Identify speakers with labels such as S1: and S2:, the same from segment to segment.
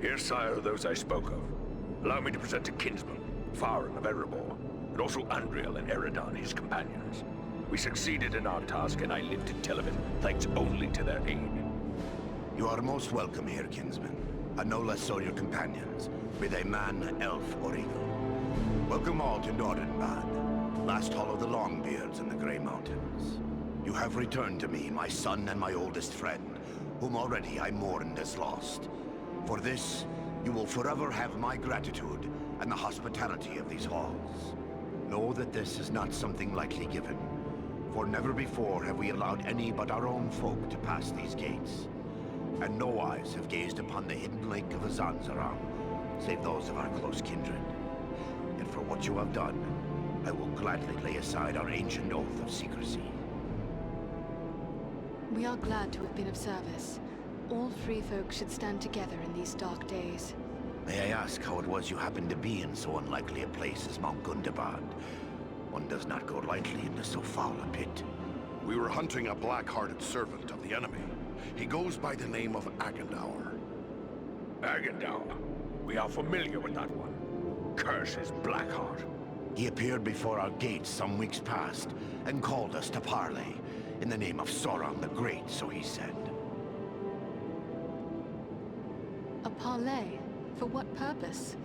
S1: Here, sire, are those I spoke of. Allow me to present a kinsman, Farron of Erebor, and also Andriel and Eridan, his companions. We succeeded in our task, and I live to tell of it, thanks only to their aid.
S2: You are most welcome here, kinsman, and no less so your companions, be they man, elf, or eagle. Welcome all to Nordenbad, last hall of the Longbeards in the Grey Mountains. You have returned to me, my son and my oldest friend, whom already I mourned as lost. For this, you will forever have my gratitude and the hospitality of these halls. Know that this is not something lightly given, for never before have we allowed any but our own folk to pass these gates. And no eyes have gazed upon the hidden lake of Azanzaram, save those of our close kindred. And for what you have done, I will gladly lay aside our ancient oath of secrecy.
S3: We are glad to have been of service. All free folk should stand together in these dark days.
S2: May I ask how it was you happened to be in so unlikely a place as Mount Gundabad? One does not go lightly into so foul a pit.
S4: We were hunting a black-hearted servant of the enemy. He goes by the name of Agandaur.
S1: Agandaur. We are familiar with that one. Curse his Blackheart.
S2: He appeared before our gates some weeks past, and called us to parley, in the name of Sauron the Great, so he said.
S3: A parley? For what purpose?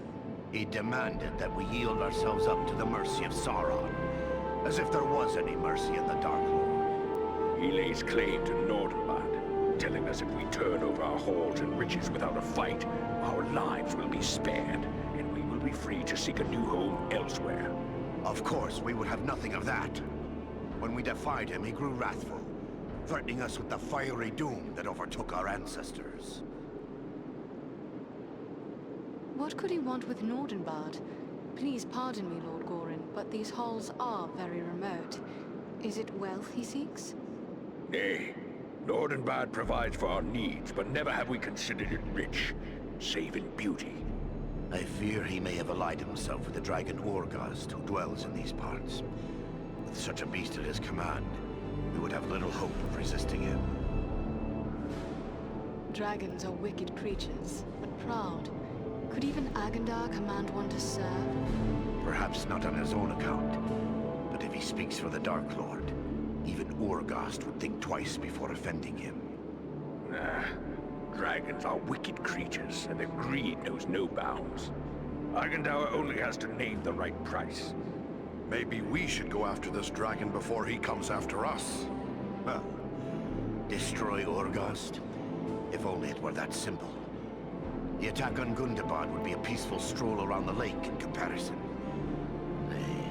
S2: He demanded that we yield ourselves up to the mercy of Sauron, as if there was any mercy in the Dark Lord.
S1: He lays claim to Nordenbad, telling us if we turn over our halls and riches without a fight, our lives will be spared, and we will be free to seek a new home elsewhere.
S2: Of course, we would have nothing of that. When we defied him, he grew wrathful, threatening us with the fiery doom that overtook our ancestors.
S3: What could he want with Nordenbad? Please pardon me, Lord Gorin, but these halls are very remote. Is it wealth he seeks?
S1: Nay. Nordenbad provides for our needs, but never have we considered it rich, save in beauty.
S2: I fear he may have allied himself with the dragon Orgast, who dwells in these parts. With such a beast at his command, we would have little hope of resisting him.
S3: Dragons are wicked creatures, but proud. Could even Agandaur command one to serve?
S2: Perhaps not on his own account, but if he speaks for the Dark Lord, even Orgast would think twice before offending him.
S1: Nah. Dragons are wicked creatures, and their greed knows no bounds. Agandaur only has to name the right price.
S4: Maybe we should go after this dragon before he comes after us.
S2: Well, destroy Orgast? If only it were that simple. The attack on Gundabad would be a peaceful stroll around the lake in comparison. Nay,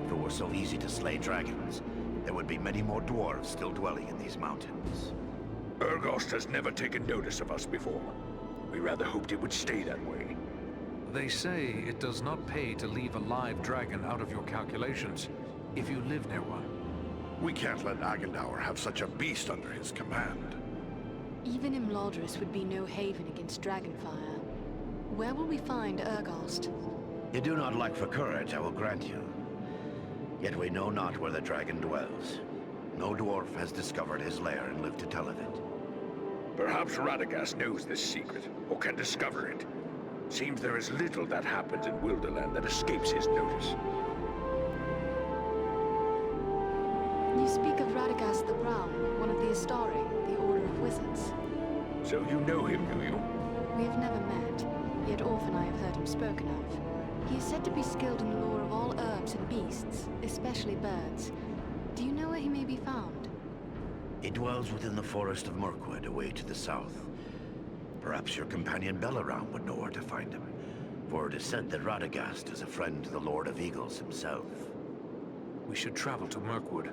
S2: if it were so easy to slay dragons, there would be many more dwarves still dwelling in these mountains.
S1: Urgost has never taken notice of us before. We rather hoped it would stay that way.
S5: They say it does not pay to leave a live dragon out of your calculations, if you live near one.
S4: We can't let Agandaur have such a beast under his command.
S3: Even Imladris would be no haven against dragonfire. Where will we find Urgost?
S2: You do not lack for courage, I will grant you. Yet we know not where the dragon dwells. No dwarf has discovered his lair and lived to tell of it.
S1: Perhaps Radagast knows this secret, or can discover it. Seems there is little that happens in Wilderland that escapes his notice.
S3: You speak of Radagast the Brown, one of the Astari, the Order of Wizards.
S1: So you know him, do you?
S3: We have never met, yet often I have heard him spoken of. He is said to be skilled in the lore of all herbs and beasts, especially birds. Do you know where he may be found?
S2: He dwells within the forest of Mirkwood, away to the south. Perhaps your companion Belaram would know where to find him, for it is said that Radagast is a friend to the Lord of Eagles himself.
S5: We should travel to Mirkwood.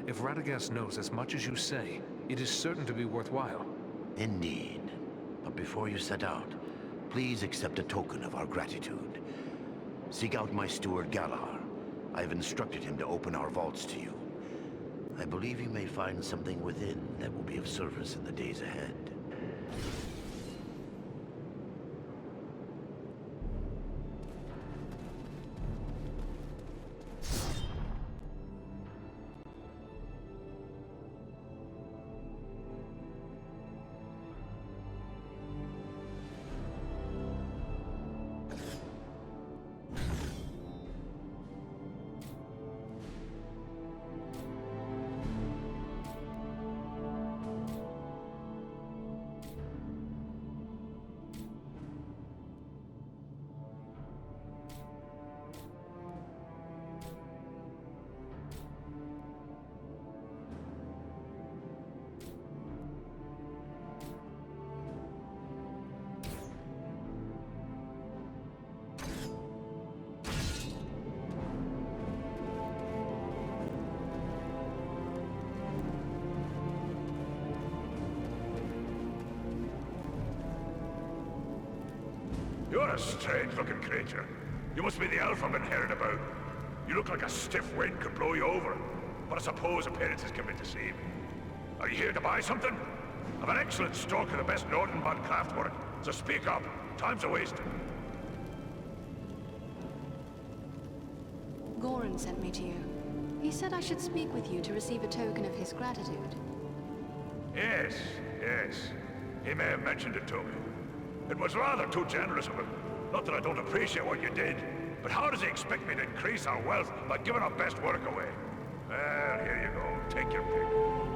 S5: If Radagast knows as much as you say, it is certain to be worthwhile.
S2: Indeed. But before you set out, please accept a token of our gratitude. Seek out my steward Galar. I have instructed him to open our vaults to you. I believe you may find something within that will be of service in the days ahead.
S1: a strange-looking creature. You must be the elf I've been hearing about. You look like a stiff wind could blow you over. But I suppose appearances can be deceiving. Are you here to buy something? I've an excellent stock of the best Northernbond craftwork, so speak up. Time's a wasting.
S3: Goran sent me to you. He said I should speak with you to receive a token of his gratitude.
S1: Yes, yes. He may have mentioned it to me. It was rather too generous of him. Not that I don't appreciate what you did, but how does he expect me to increase our wealth by giving our best work away? Well, here you go. Take your pick.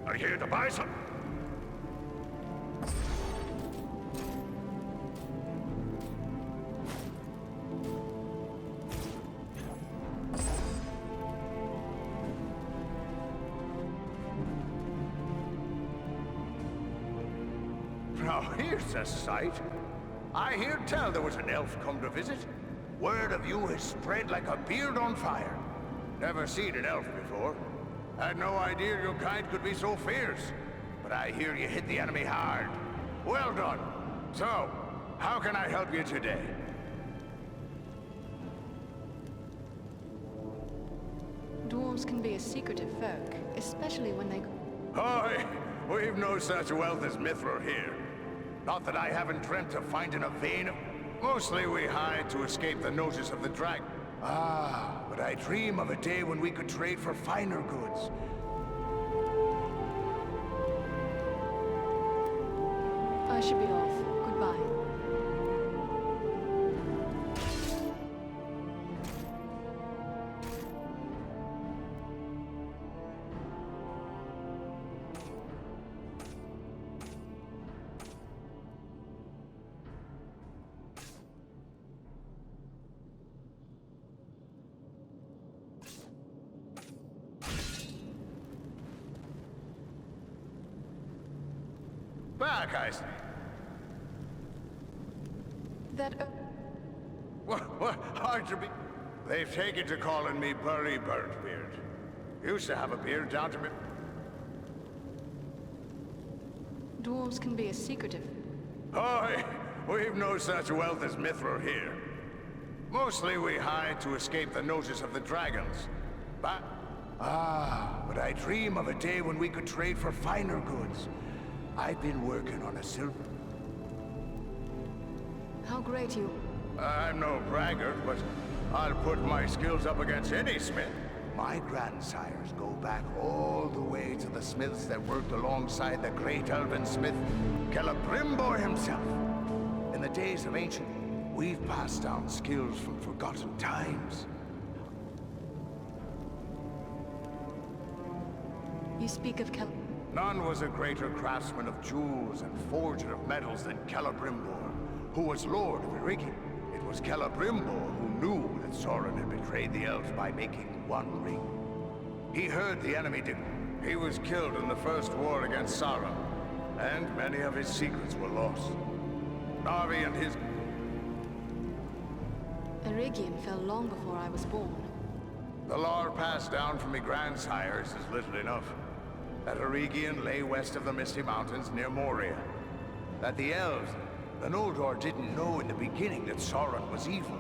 S1: Are you here to buy some?
S2: Now here's a sight. I hear tell there was an elf come to visit. Word of you has spread like a beard on fire. Never seen an elf before. Had no idea your kind could be so fierce. But I hear you hit the enemy hard. Well done. So, how can I help you today?
S3: Dwarves can be a secretive folk, especially when they...
S2: Hoy! We've no such wealth as Mithril here. Not that I haven't dreamt of finding a vein of... Mostly we hide to escape the notice of the dragon. Ah, but I dream of a day when we could trade for finer goods.
S3: I should be off. Goodbye.
S2: Back, I say.
S3: That...
S2: What? Hard to be... They've taken to calling me Burly Birdbeard. Used to have a beard down to me...
S3: Dwarves can be a secretive...
S2: Hoy! We've no such wealth as Mithril here. Mostly we hide to escape the notice of the dragons. But... but I dream of a day when we could trade for finer goods. I've been working on a silver...
S3: How great you...
S2: I'm no braggart, but I'll put my skills up against any smith. My grandsires go back all the way to the smiths that worked alongside the great elven smith, Celebrimbor himself. In the days of ancient, we've passed down skills from forgotten times.
S3: You speak of
S2: None was a greater craftsman of jewels and forger of metals than Celebrimbor, who was Lord of Irigian. It was Celebrimbor who knew that Sauron had betrayed the elves by making one ring. He heard the enemy did. He was killed in the first war against Sauron, and many of his secrets were lost. Narvi and his...
S3: Irigian fell long before I was born.
S2: The lore passed down from me grandsires is little enough. that Eregion lay west of the Misty Mountains near Moria. That the elves, the Noldor, didn't know in the beginning that Sauron was evil.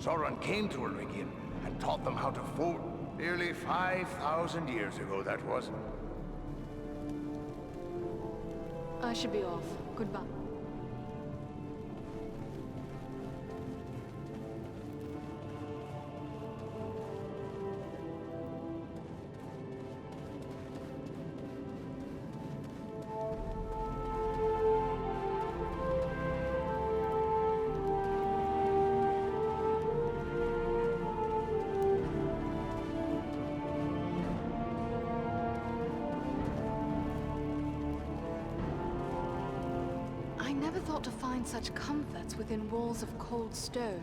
S2: Sauron came to Eregion and taught them how to fight. Nearly 5,000 years ago, that was.
S3: I should be off. Goodbye. I never thought to find such comforts within walls of cold stone.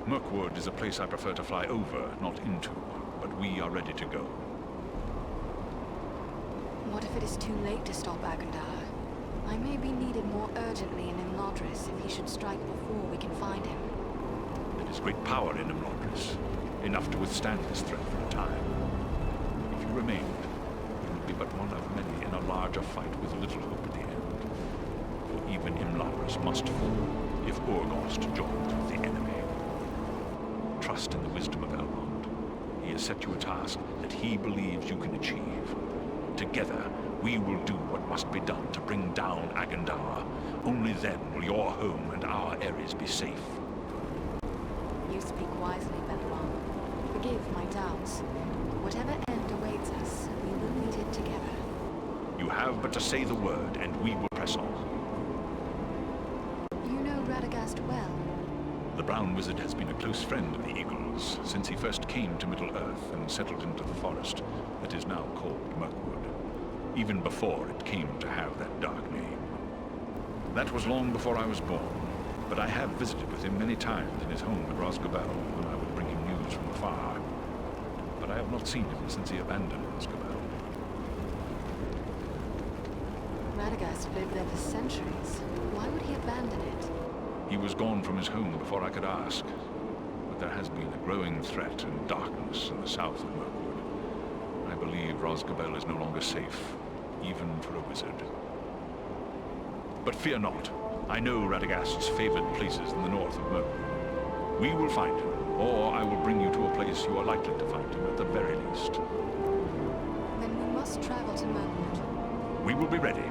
S6: Mirkwood is a place I prefer to fly over, not into, but we are ready to go.
S3: What if it is too late to stop Agandar? I may be needed more urgently in Imladris if he should strike before we can find him.
S6: There is great power in Imladris, enough to withstand this threat for a time. If you remained, you would be but one of many in a larger fight with little hope at the end. For even Imladris must fall if Orgost joins with the enemy. Trust in the wisdom of Elrond. He has set you a task that he believes you can achieve. Together, we will do what must be done to bring down Agandar. Only then will your home and our areas be safe.
S3: You speak wisely, Belron. Forgive my doubts. Whatever end awaits us, we will meet it together.
S6: You have but to say the word, and we will press on.
S3: You know Radagast well.
S6: The Brown Wizard has been a close friend of the Eagles since he first came to Middle-earth and settled into the forest that is now called Mirkwood, even before it came to have that dark name. That was long before I was born, but I have visited with him many times in his home at Rosgobel when I would bring him news from afar. But I have not seen him since he abandoned Rosgobel.
S3: Radagast lived there for centuries. Why would he abandon it?
S6: He was gone from his home before I could ask. But there has been a growing threat and darkness in the south of Mirkwood. I believe Rosgobel is no longer safe, even for a wizard. But fear not. I know Radagast's favored places in the north of Mirkwood. We will find him, or I will bring you to a place you are likely to find him at the very least.
S3: Then we must travel to Mirkwood.
S6: We will be ready.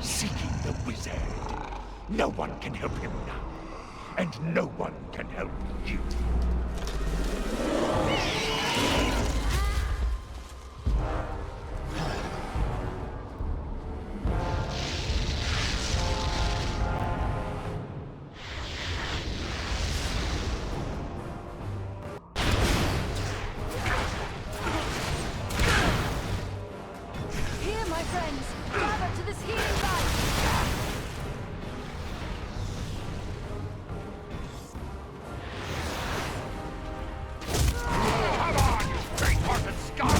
S1: Seeking the wizard. No one can help him now. And no one can help you.
S3: Here, my friends! Gather to this healing light!
S1: Come on, you faint-hearted scum!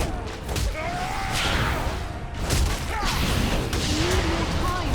S3: We need more time!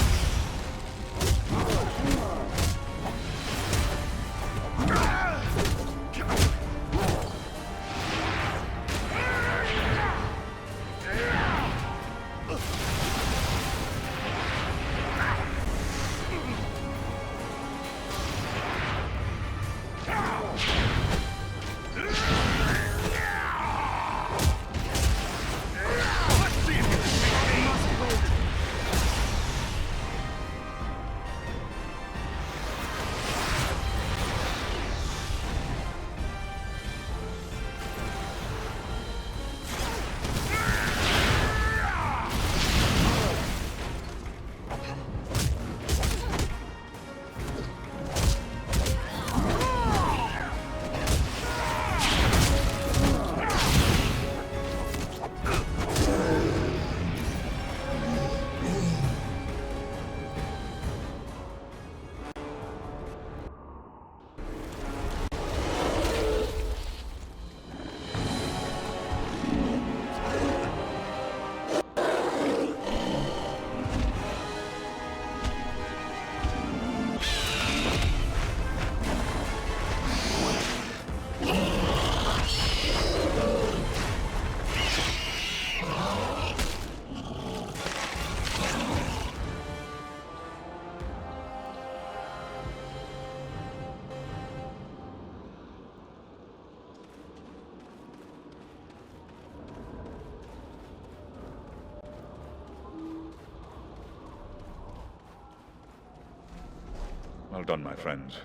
S6: Well done, my friends.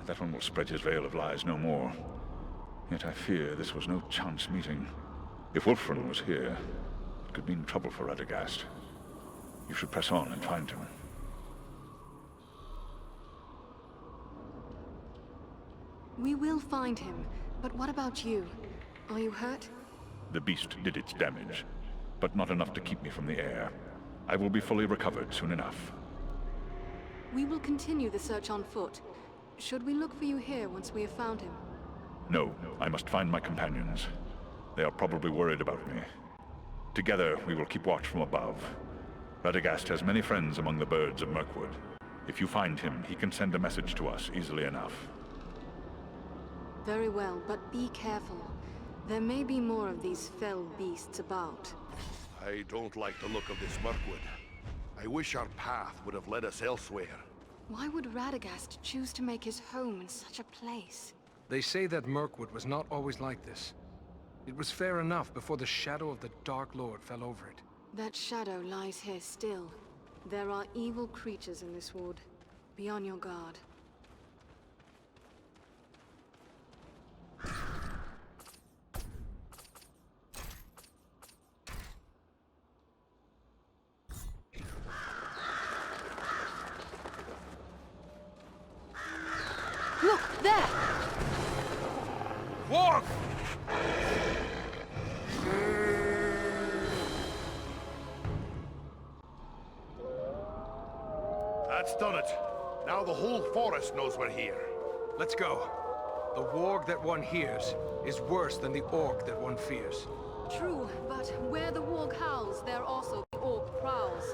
S6: That one will spread his veil of lies no more. Yet I fear this was no chance meeting. If Wulfrun was here, it could mean trouble for Radagast. You should press on and find him.
S3: We will find him, but what about you? Are you hurt?
S6: The beast did its damage, but not enough to keep me from the air. I will be fully recovered soon enough.
S3: We will continue the search on foot. Should we look for you here once we have found him?
S6: No, I must find my companions. They are probably worried about me. Together, we will keep watch from above. Radagast has many friends among the birds of Mirkwood. If you find him, he can send a message to us easily enough.
S3: Very well, but be careful. There may be more of these fell beasts about.
S4: I don't like the look of this Mirkwood. I wish our path would have led us elsewhere.
S3: Why would Radagast choose to make his home in such a place?
S5: They say that Mirkwood was not always like this. It was fair enough before the shadow of the Dark Lord fell over it.
S3: That shadow lies here still. There are evil creatures in this wood. Be on your guard. Look, there!
S5: Warg!
S4: That's done it. Now the whole forest knows we're here.
S5: Let's go. The warg that one hears is worse than the orc that one fears.
S3: True, but where the warg howls, there also the orc prowls.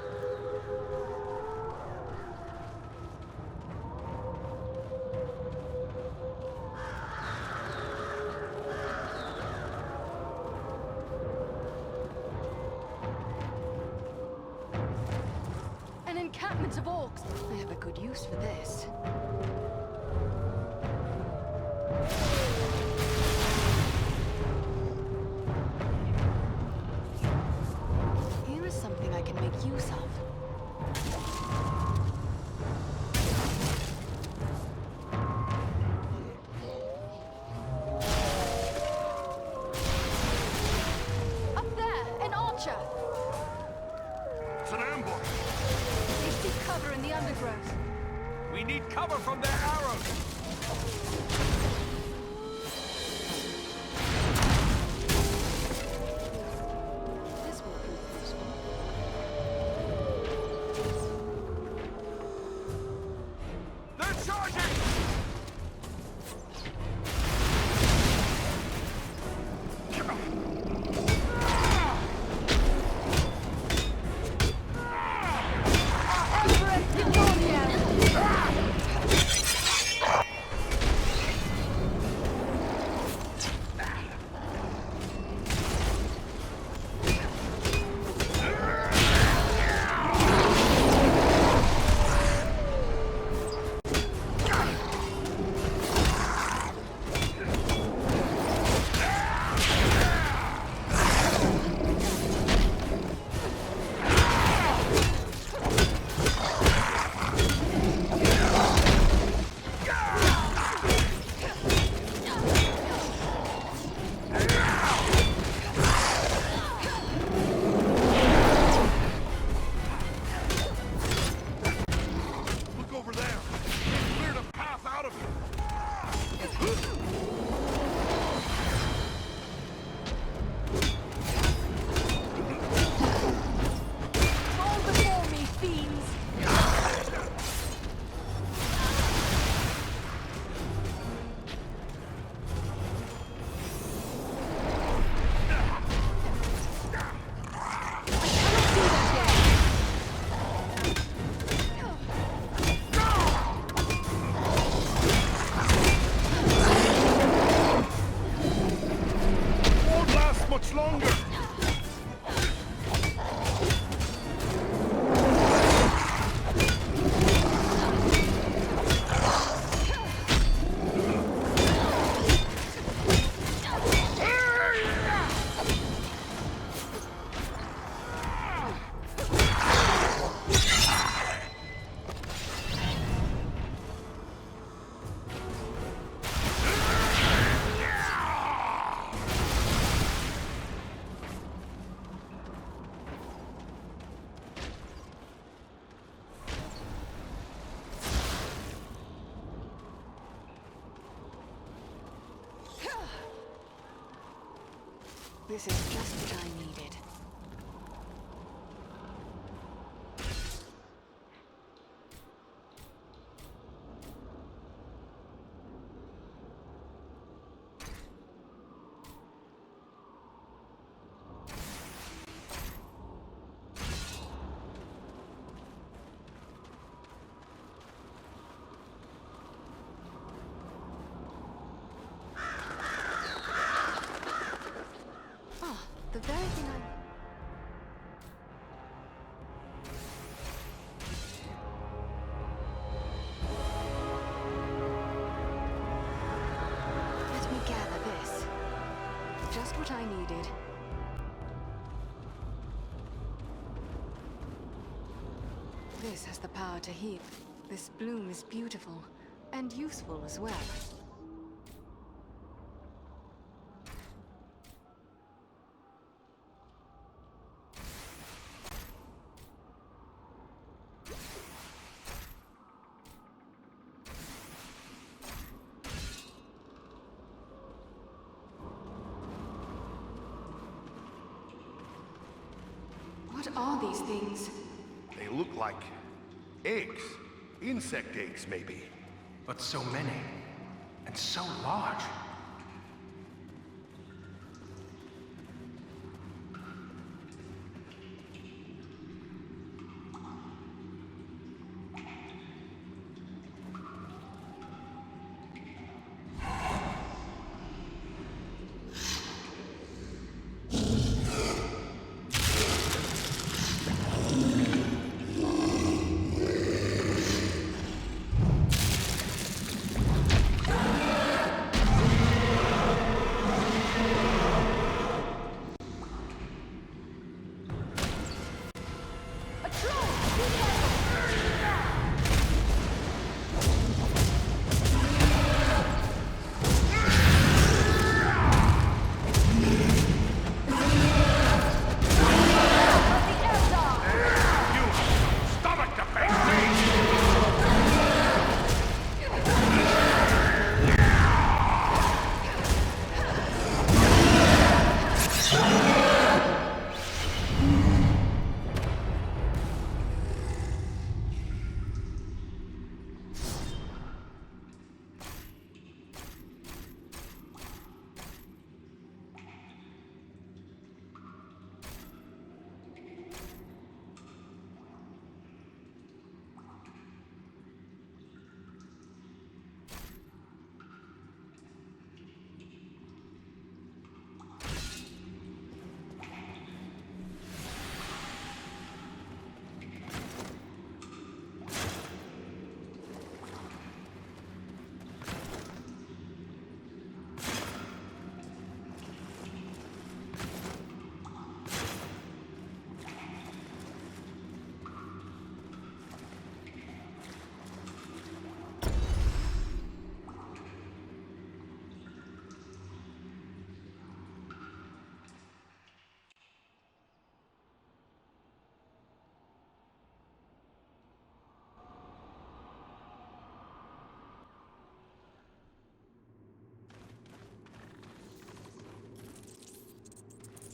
S3: An encampment of orcs! I have a good use for this. Here is something I can make use of. Up there, an archer!
S4: It's an ambush!
S3: They seek cover in the undergrowth.
S5: We need cover from their arrows!
S3: This will be useful.
S5: They're charging!
S3: Emperor Pigonian! This is just what I needed. The very thing I... Let me gather this. Just what I needed. This has the power to heal. This bloom is beautiful, and useful as well. What are these things?
S4: They look like eggs. Insect eggs, maybe.
S7: But so many, and so large.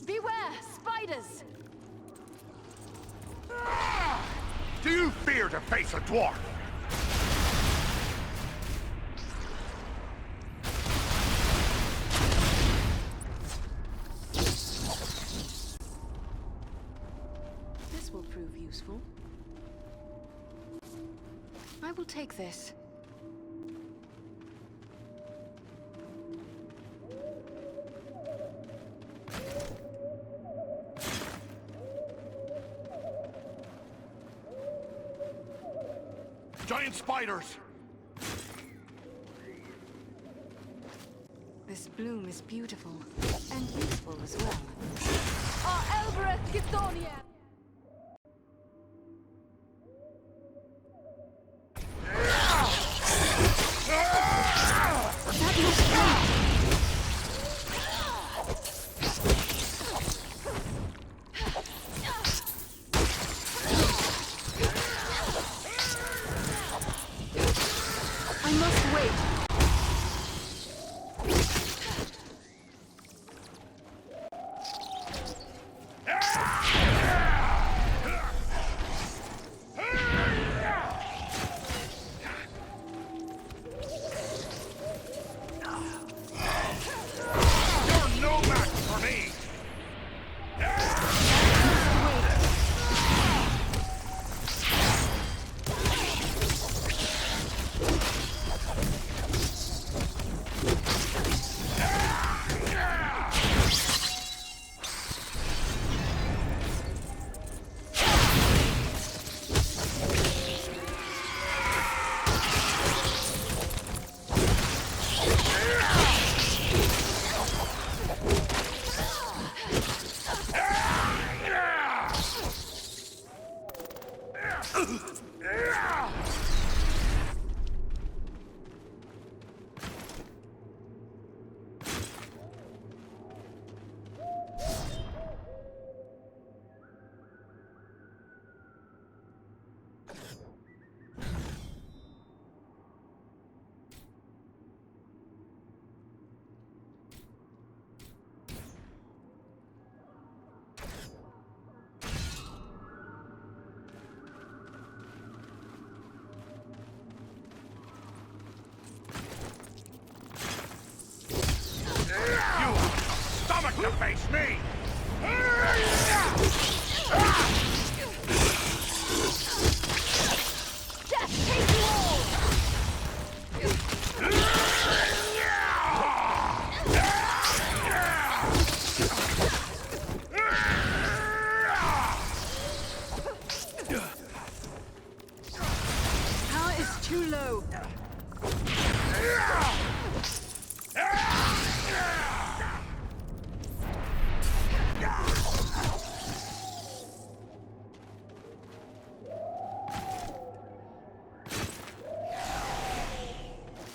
S3: Beware! Spiders!
S4: Do you fear to face a dwarf?
S3: This will prove useful. I will take this.
S4: Giant spiders!
S3: This bloom is beautiful, and useful as well.
S8: Elbereth Githonia!
S3: I must wait.
S1: Stomach to face me!
S8: Death take you all! Power is too low.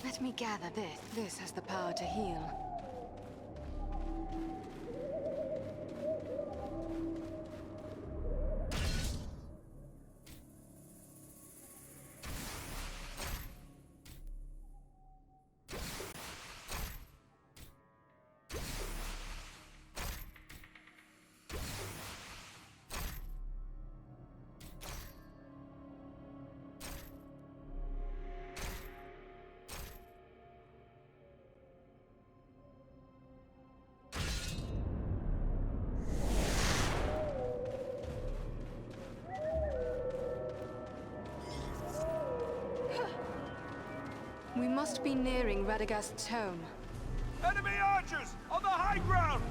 S3: Let me gather this. This has the power to heal. We must be nearing Radagast's home.
S1: Enemy archers on the high ground!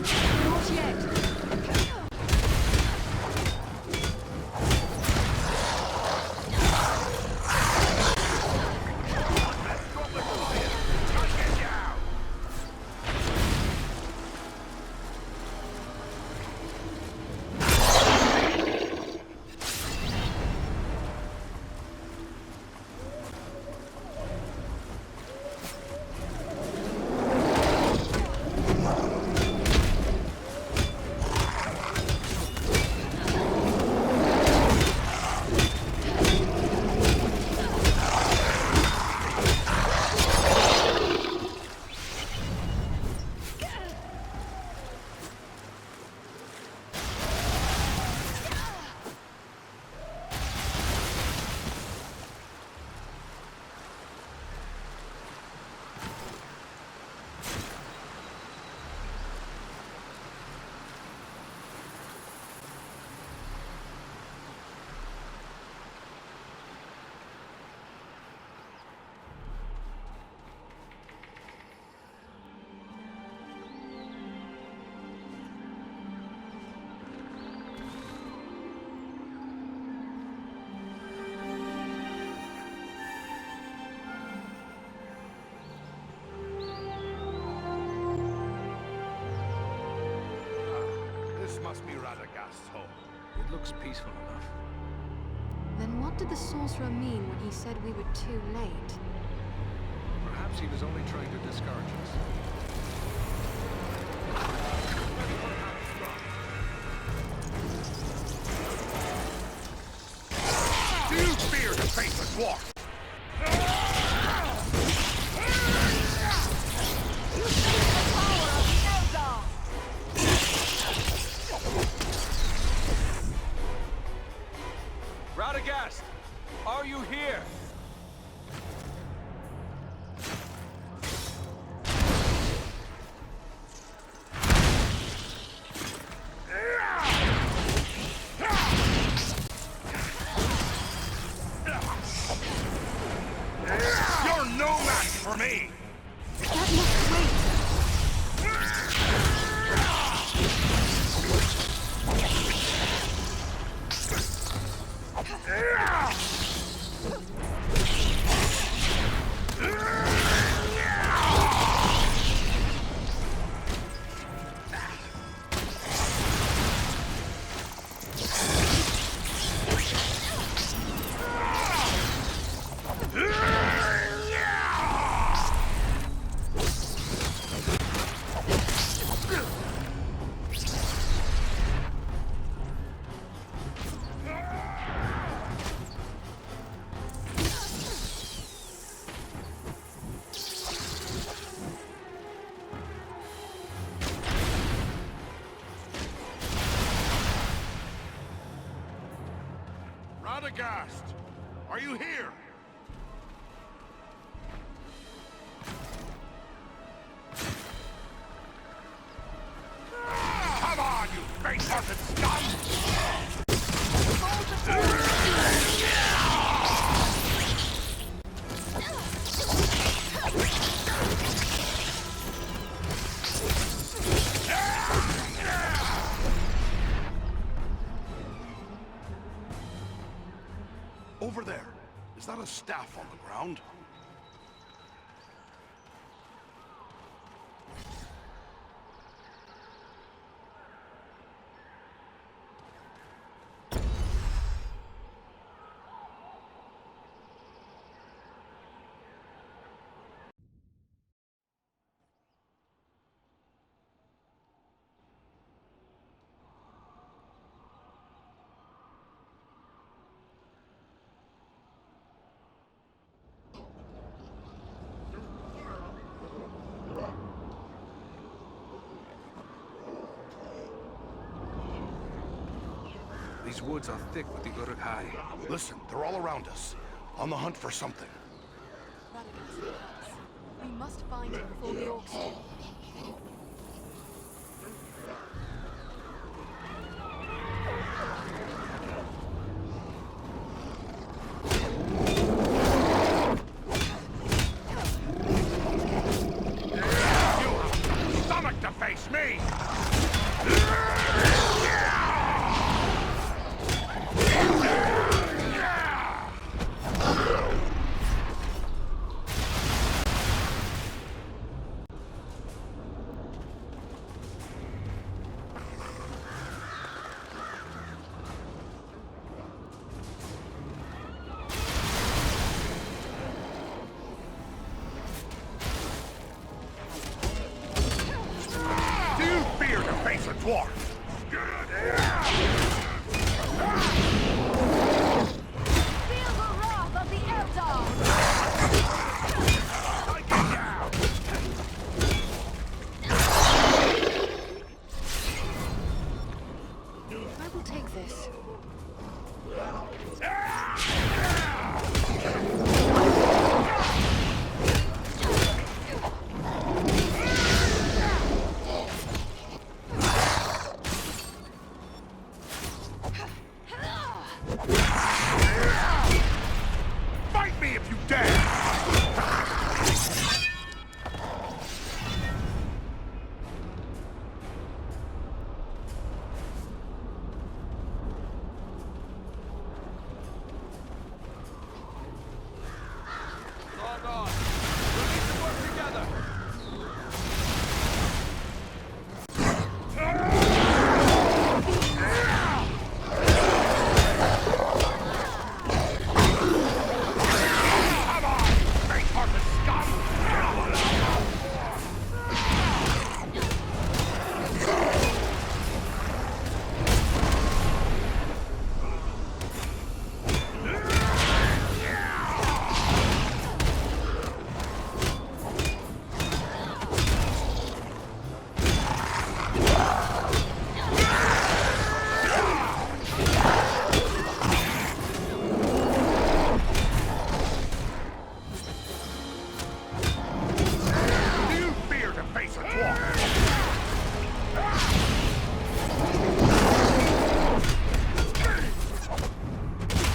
S8: Not yet.
S4: This must be Radagast's home.
S5: It looks peaceful enough.
S3: Then what did the sorcerer mean when he said we were too late?
S5: Perhaps he was only trying to discourage us.
S1: Do you fear to face a dwarf?
S8: You face the power of the Eldar!
S1: Radagast, are you here? You're no match for me!
S3: That must wait!
S4: Radagast! Are you here? Come on, you face-hunted scum! Over there. Is that a staff on the ground?
S5: These woods are thick with the Uruk-hai.
S4: Listen, they're all around us. On the hunt for something.
S3: Radagast helps. We must find him before the orcs do.
S4: Stomach to face me! Do you fear to face a dwarf?
S8: Feel the wrath of the Eldar!
S3: I will take this.
S4: Fight me if you dare! Do you fear to face a dwarf?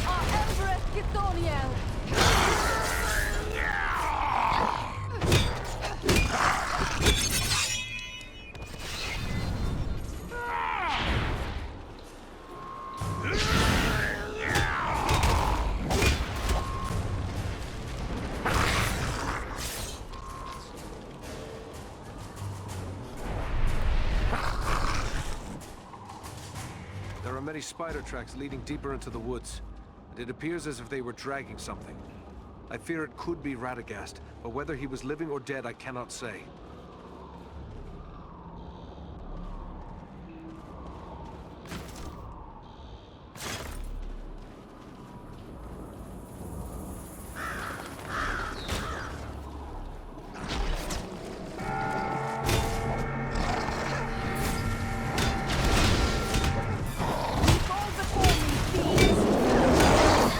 S8: Our Empress Githoniel!
S5: There are many spider tracks leading deeper into the woods, and it appears as if they were dragging something. I fear it could be Radagast, but whether he was living or dead, I cannot say.
S8: Fall before me, thieves!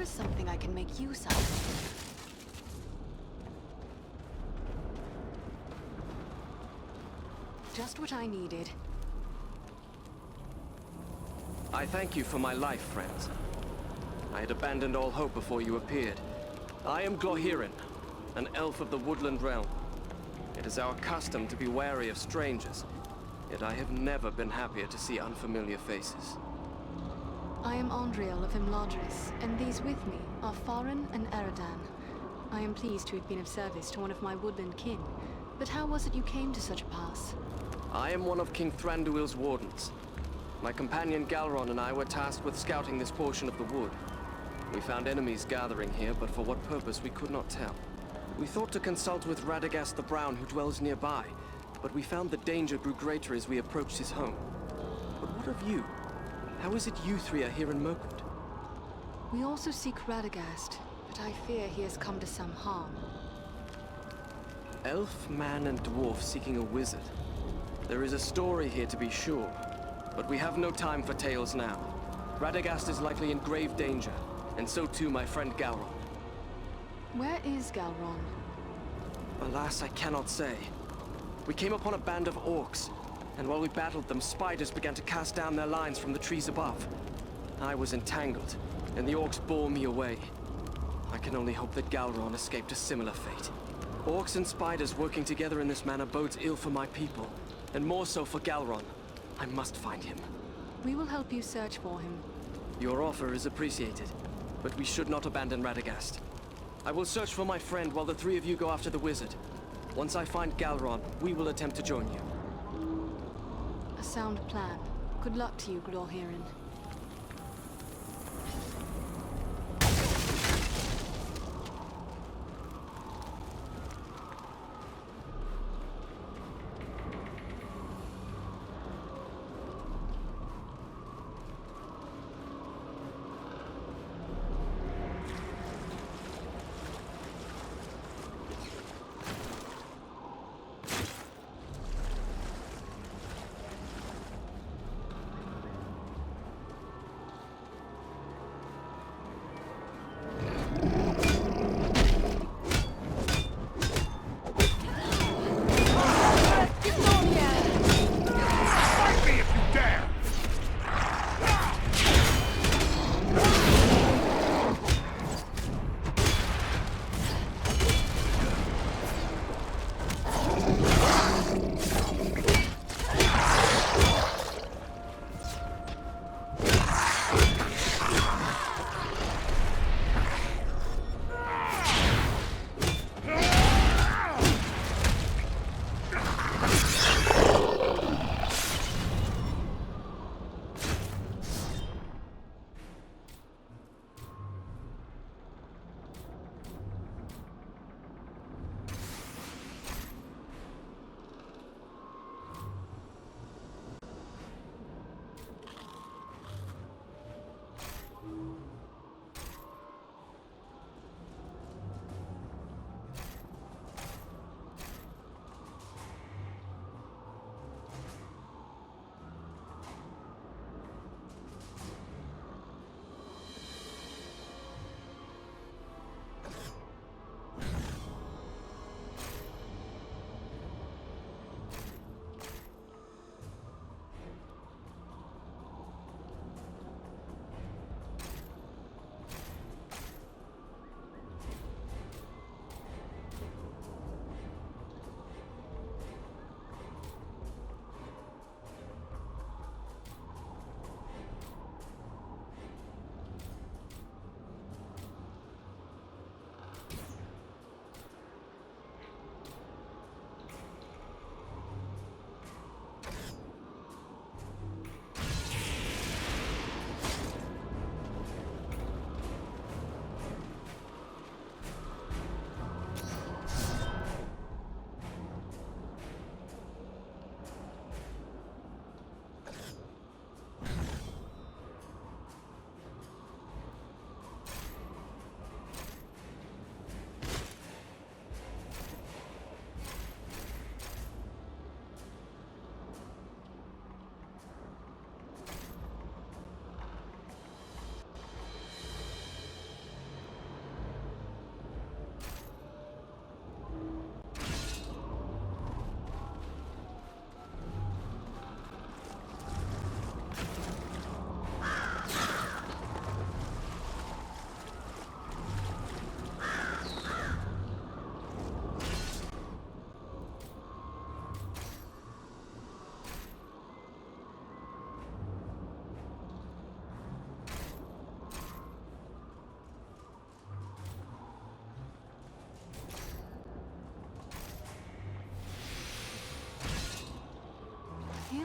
S3: is something I can make use of. Just what I needed.
S9: I thank you for my life, friends. I had abandoned all hope before you appeared. I am Glohirin, an elf of the Woodland Realm. It is our custom to be wary of strangers, yet I have never been happier to see unfamiliar faces.
S3: I am Andriel of Imladris, and these with me are Farin and Eridan. I am pleased to have been of service to one of my woodland kin, but how was it you came to such a pass?
S9: I am one of King Thranduil's wardens. My companion Galron and I were tasked with scouting this portion of the wood. We found enemies gathering here, but for what purpose we could not tell. We thought to consult with Radagast the Brown, who dwells nearby, but we found the danger grew greater as we approached his home. But what of you? How is it you three are here in Mirkwood?
S3: We also seek Radagast, but I fear he has come to some harm.
S9: Elf, man, and dwarf seeking a wizard. There is a story here to be sure, but we have no time for tales now. Radagast is likely in grave danger, and so too my friend Galron.
S3: Where is Galron?
S9: Alas, I cannot say. We came upon a band of orcs, and while we battled them, spiders began to cast down their lines from the trees above. I was entangled, and the orcs bore me away. I can only hope that Galron escaped a similar fate. Orcs and spiders working together in this manner bodes ill for my people, and more so for Galron. I must find him.
S3: We will help you search for him.
S9: Your offer is appreciated, but we should not abandon Radagast. I will search for my friend while the three of you go after the wizard. Once I find Galron, we will attempt to join you.
S3: A sound plan. Good luck to you, Glohirin.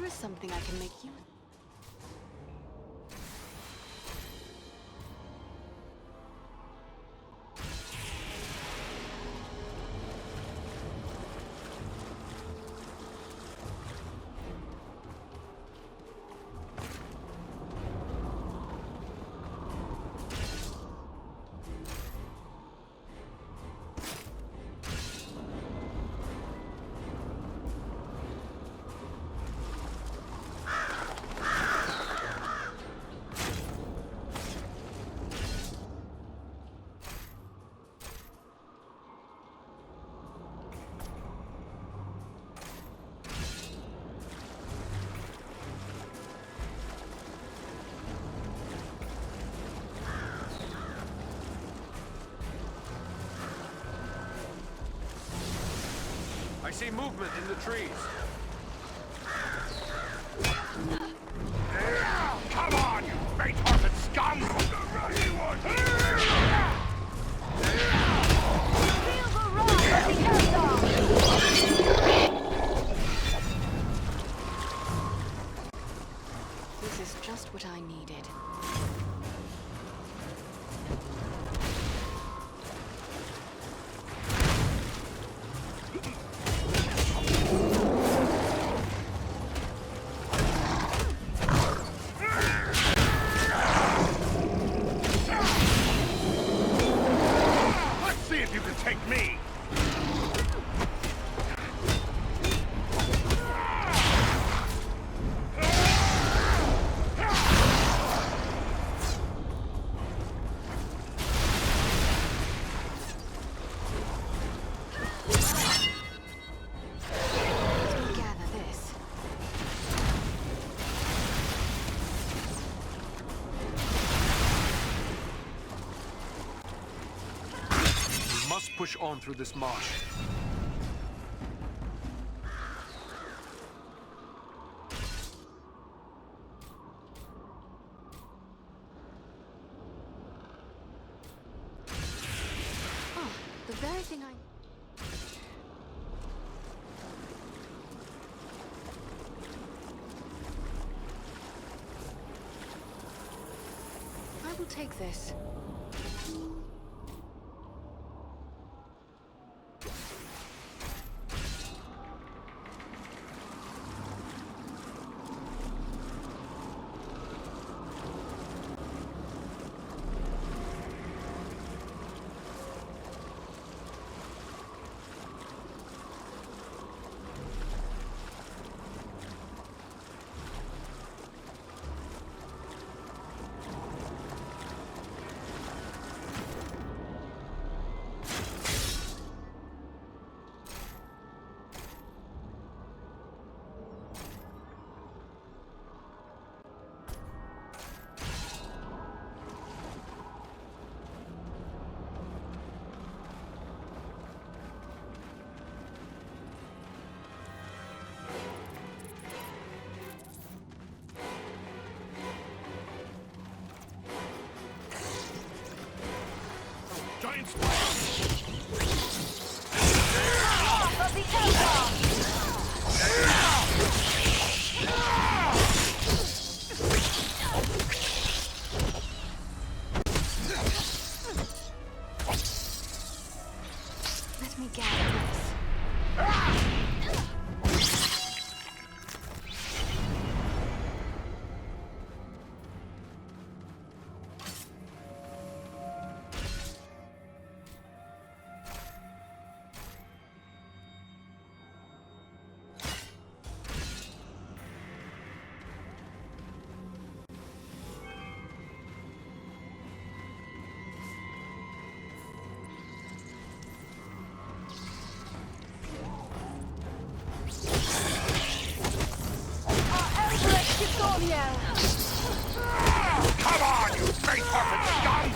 S3: is something I can make you...
S5: I see movement in the trees.
S1: Come on, you faint-hearted scum!
S8: Feel the wrath of the Eldar!
S3: This is just what I needed.
S1: Let's see if you can take me!
S3: Let me gather this.
S5: We must push on through this marsh.
S3: Ah, the very thing I... I will take this.
S1: Giant spider!
S8: Wrath of the Eldar!
S3: Let me gather this.
S1: Come on, you faint-hearted scum!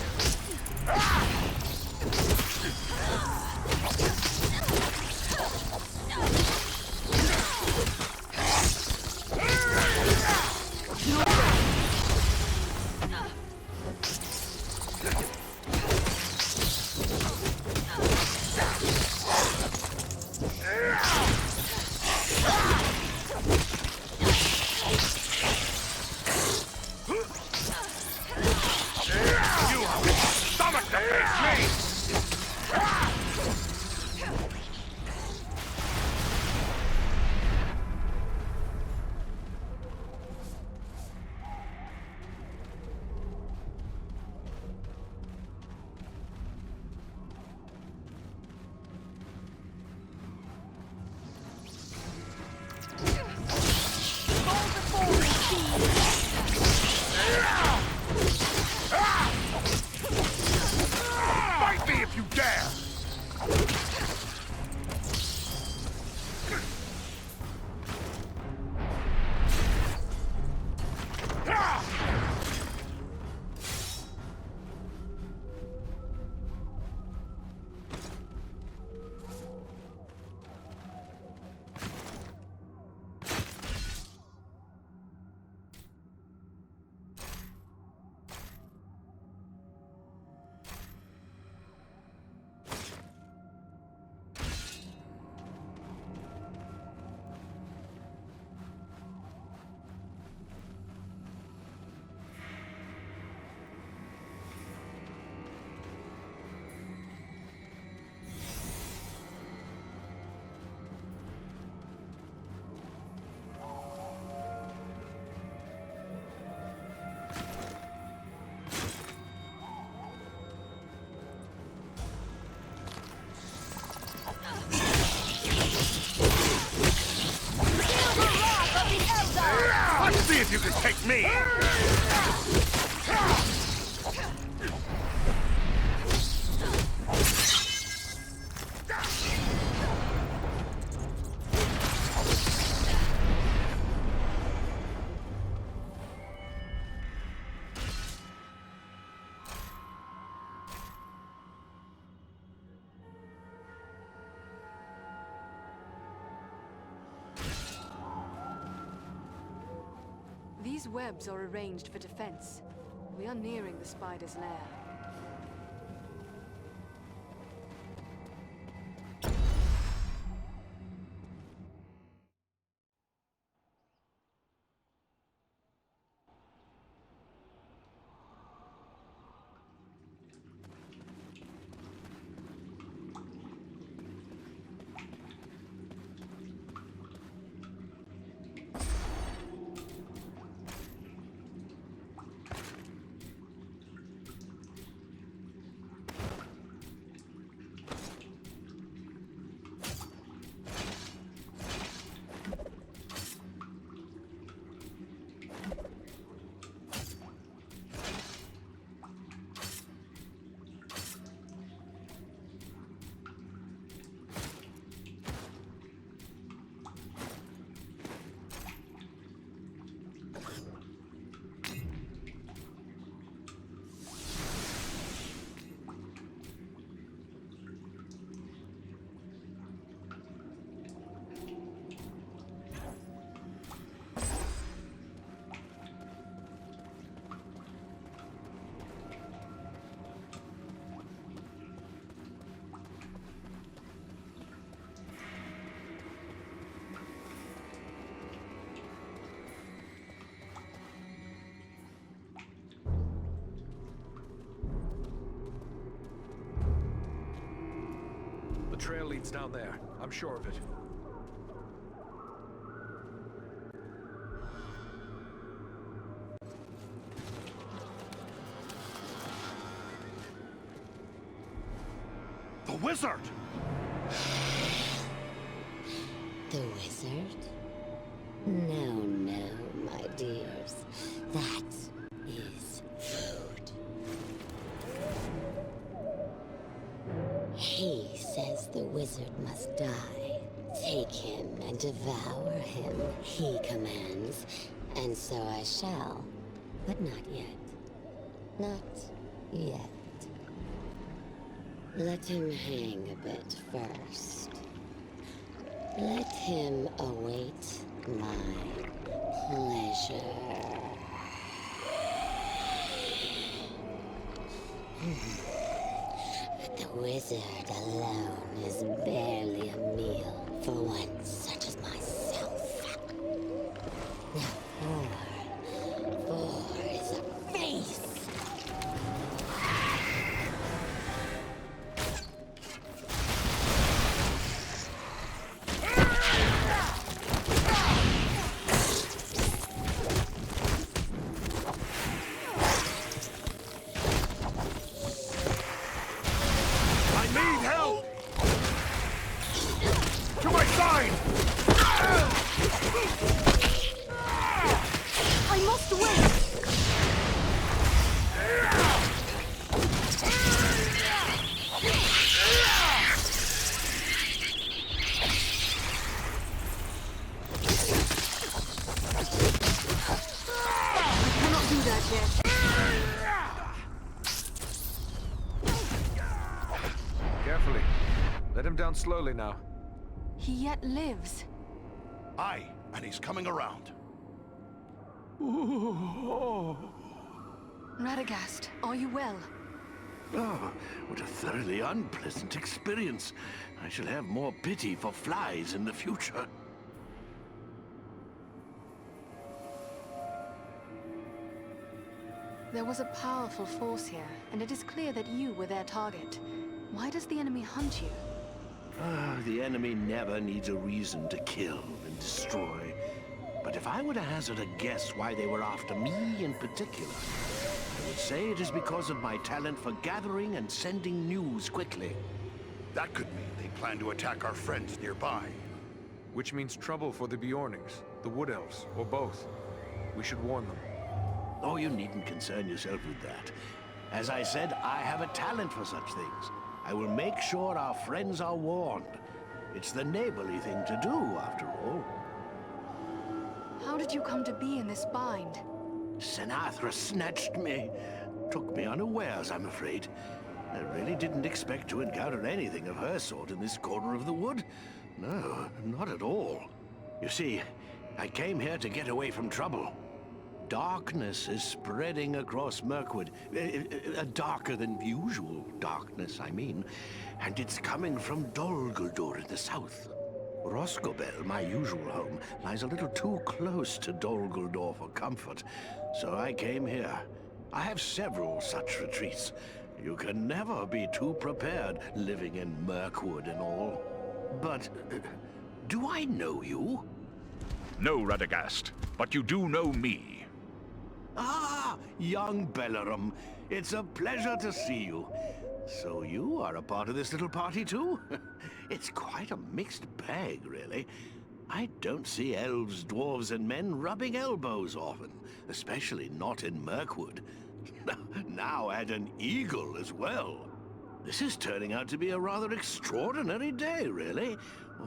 S4: you can take me!
S3: These webs are arranged for defense. We are nearing the spider's lair.
S5: The trail leads down there. I'm sure of it.
S4: The wizard!
S10: The wizard? No, no, my dears. That is food. He says the wizard must die. Take him and devour him, he commands. And so I shall. But not yet. Not yet. Let him hang a bit first. Let him await my pleasure. But the wizard alone is barely a meal for one such as myself. Now, four is a face.
S5: Carefully. Let him down slowly now.
S3: He yet lives.
S4: Aye, and he's coming around.
S3: Radagast, are you well?
S11: Oh, what a thoroughly unpleasant experience. I shall have more pity for flies in the future.
S3: There was a powerful force here, and it is clear that you were their target. Why does the enemy hunt you?
S11: The enemy never needs a reason to kill and destroy. But if I were to hazard a guess why they were after me in particular, I would say it is because of my talent for gathering and sending news quickly.
S4: That could mean they plan to attack our friends nearby.
S5: Which means trouble for the Bjornings, the Wood Elves, or both. We should warn them.
S11: Oh, you needn't concern yourself with that. As I said, I have a talent for such things. I will make sure our friends are warned. It's the neighborly thing to do, after all.
S3: How did you come to be in this bind?
S11: Senathra snatched me. Took me unawares, I'm afraid. I really didn't expect to encounter anything of her sort in this corner of the wood. No, not at all. You see, I came here to get away from trouble. Darkness is spreading across Mirkwood. A darker than usual darkness, I mean. And it's coming from Dol Guldur in the south. Rosgobel, my usual home, lies a little too close to Dol Guldur for comfort. So I came here. I have several such retreats. You can never be too prepared, living in Mirkwood and all. But, do I know you?
S6: No, Radagast, but you do know me.
S11: Ah, young Bellerum. It's a pleasure to see you. So you are a part of this little party too? It's quite a mixed bag, really. I don't see elves, dwarves, and men rubbing elbows often, especially not in Mirkwood. Now add an eagle as well. This is turning out to be a rather extraordinary day, really,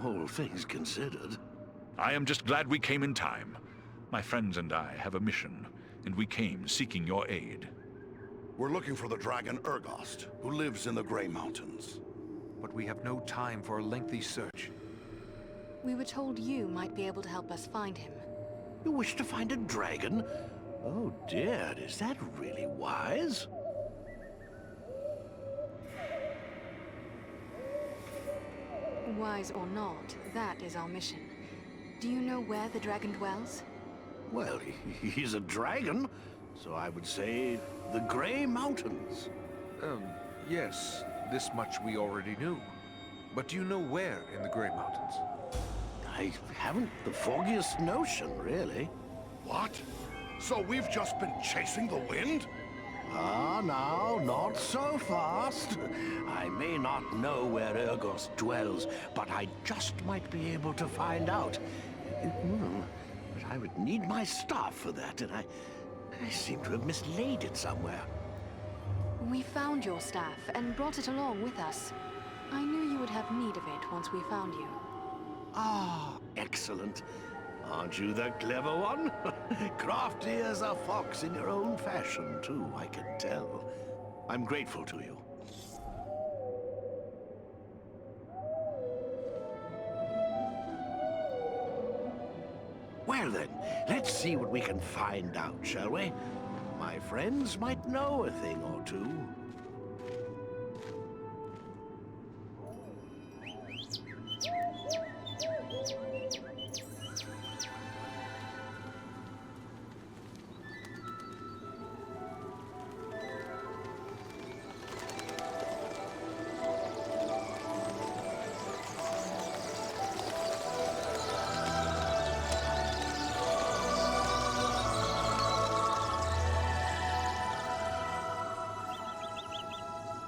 S11: all things considered.
S6: I am just glad we came in time. My friends and I have a mission, and we came seeking your aid.
S4: We're looking for the dragon Urgost, who lives in the Grey Mountains.
S5: But we have no time for a lengthy search.
S3: We were told you might be able to help us find him.
S11: You wish to find a dragon? Oh dear, is that really wise?
S3: Wise or not, that is our mission. Do you know where the dragon dwells?
S11: Well, he's a dragon, so I would say the Grey Mountains.
S5: Yes, this much we already knew. But do you know where in the Grey Mountains?
S11: I haven't the foggiest notion, really.
S4: What? So we've just been chasing the wind?
S11: Ah, now, not so fast. I may not know where Urgost dwells, but I just might be able to find out. But I would need my staff for that, and I seem to have mislaid it somewhere.
S3: We found your staff and brought it along with us. I knew you would have need of it once we found you.
S11: Ah, excellent. Aren't you the clever one? Crafty as a fox in your own fashion, too, I can tell. I'm grateful to you. Well then, let's see what we can find out, shall we? My friends might know a thing or two.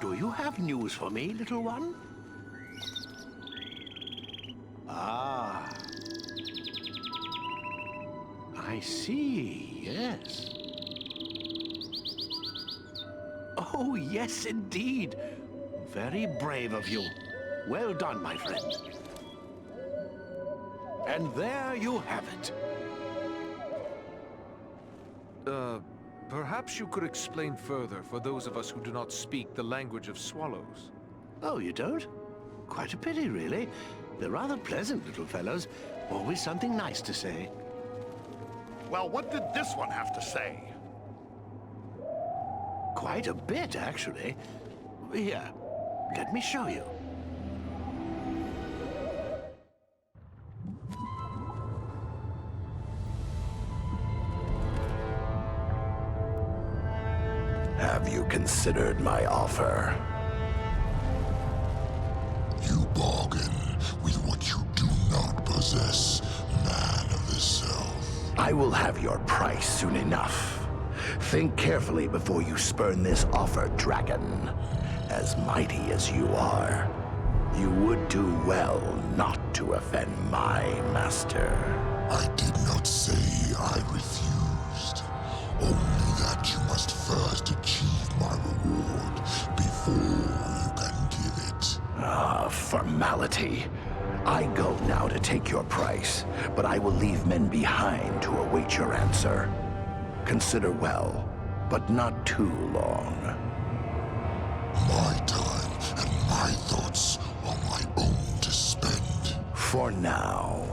S11: Do you have news for me, little one? Ah. I see, yes. Oh, yes, indeed. Very brave of you. Well done, my friend. And there you have it.
S5: Perhaps you could explain further for those of us who do not speak the language of swallows.
S11: Oh, you don't? Quite a pity, really. They're rather pleasant little fellows. Always something nice to say.
S4: Well, what did this one have to say?
S11: Quite a bit, actually. Here, let me show you.
S2: Have you considered my offer?
S12: You bargain with what you do not possess, man of the South.
S2: I will have your price soon enough. Think carefully before you spurn this offer, dragon. As mighty as you are, you would do well not to offend my master.
S12: I did not say I refuse. Only that you must first achieve my reward before you can give it.
S11: Ah, formality. I go now to take your price, but I will leave men behind to await your answer. Consider well, but not too long.
S12: My time and my thoughts are my own to spend.
S11: For now.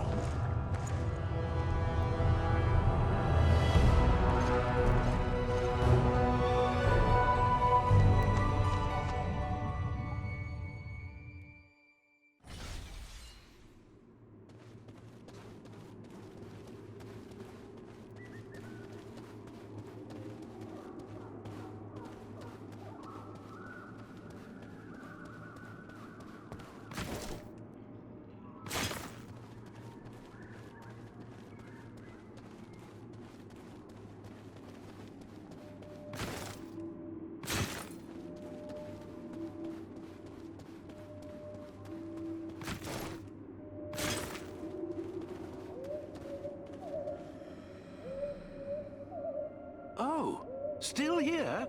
S11: Oh, still here?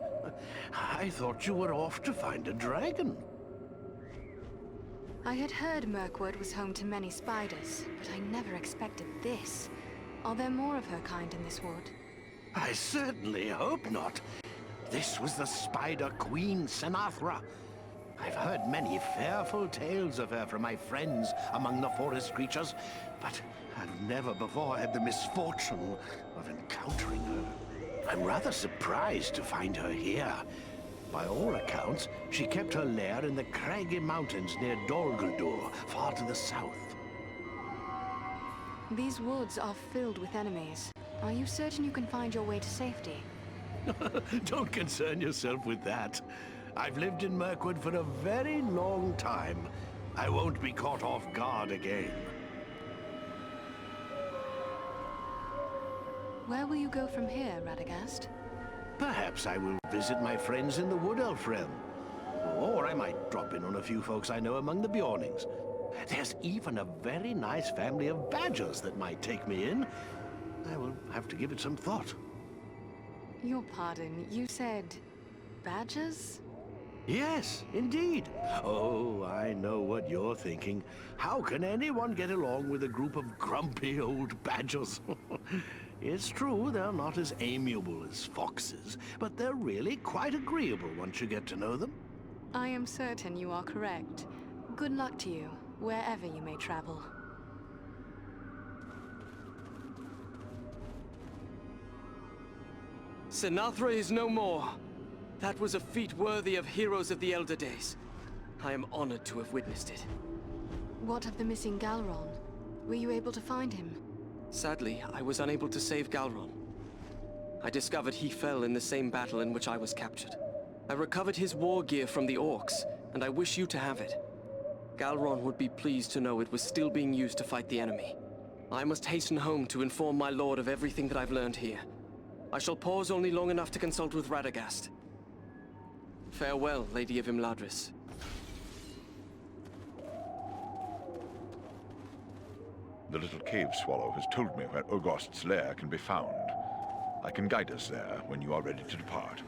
S11: I thought you were off to find a dragon.
S3: I had heard Mirkwood was home to many spiders, but I never expected this. Are there more of her kind in this wood?
S11: I certainly hope not. This was the Spider Queen, Senathra. I've heard many fearful tales of her from my friends among the forest creatures, but I've never before had the misfortune of encountering her. I'm rather surprised to find her here. By all accounts, she kept her lair in the craggy mountains near Dol Guldur, far to the south.
S3: These woods are filled with enemies. Are you certain you can find your way to safety?
S11: Don't concern yourself with that. I've lived in Mirkwood for a very long time. I won't be caught off guard again.
S3: Where will you go from here, Radagast?
S11: Perhaps I will visit my friends in the Wood Elf realm. Or I might drop in on a few folks I know among the Bjornings. There's even a very nice family of badgers that might take me in. I will have to give it some thought.
S3: Your pardon, you said... badgers?
S11: Yes, indeed. Oh, I know what you're thinking. How can anyone get along with a group of grumpy old badgers? It's true, they're not as amiable as foxes, but they're really quite agreeable once you get to know them.
S3: I am certain you are correct. Good luck to you, wherever you may travel.
S9: Senathra is no more. That was a feat worthy of heroes of the Elder Days. I am honored to have witnessed it.
S3: What of the missing Galron? Were you able to find him?
S9: Sadly, I was unable to save Galron. I discovered he fell in the same battle in which I was captured. I recovered his war gear from the orcs, and I wish you to have it. Galron would be pleased to know it was still being used to fight the enemy. I must hasten home to inform my lord of everything that I've learned here. I shall pause only long enough to consult with Radagast. Farewell, Lady of Imladris.
S6: The little cave swallow has told me where Ogost's lair can be found. I can guide us there when you are ready to depart.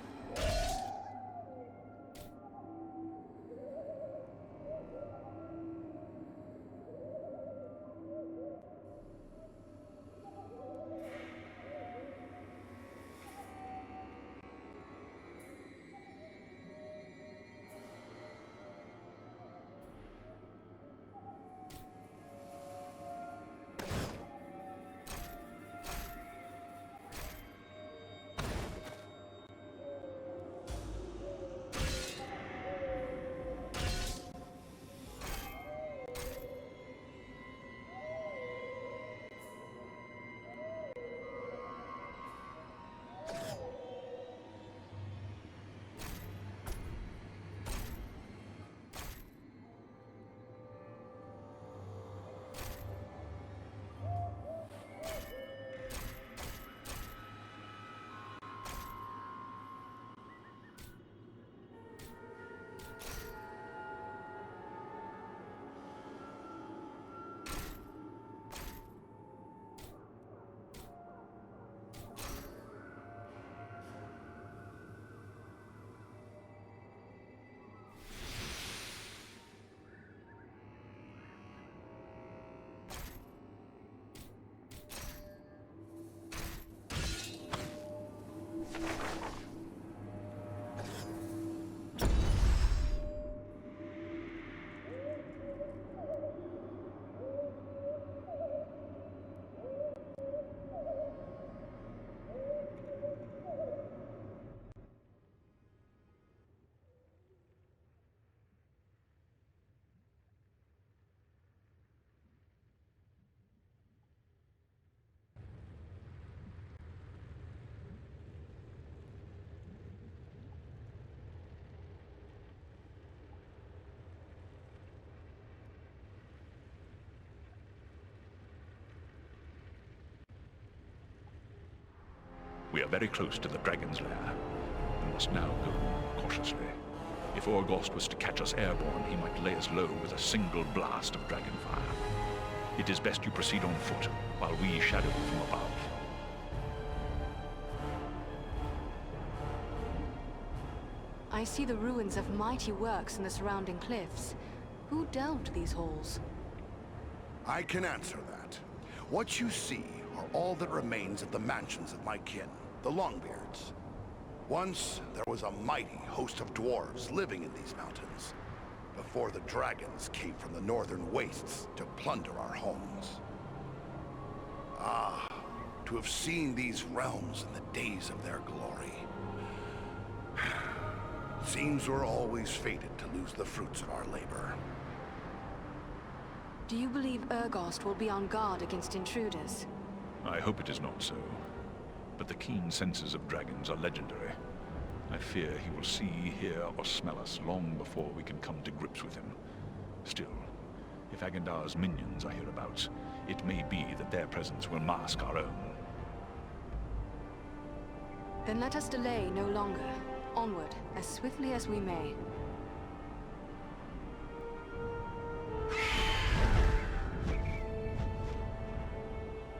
S6: We are very close to the dragon's lair. We must now go cautiously. If Orgost was to catch us airborne, he might lay us low with a single blast of dragonfire. It is best you proceed on foot, while we shadow from above.
S3: I see the ruins of mighty works in the surrounding cliffs. Who delved these halls?
S4: I can answer that. What you see are all that remains of the mansions of my kin, the Longbeards. Once, there was a mighty host of dwarves living in these mountains, before the dragons came from the northern wastes to plunder our homes. Ah, to have seen these realms in the days of their glory. Seems we're always fated to lose the fruits of our labor.
S3: Do you believe Urgost will be on guard against intruders?
S6: I hope it is not so. But the keen senses of dragons are legendary. I fear he will see, hear, or smell us long before we can come to grips with him. Still, if Agandar's minions are hereabouts, it may be that their presence will mask our own.
S3: Then let us delay no longer. Onward, as swiftly as we may.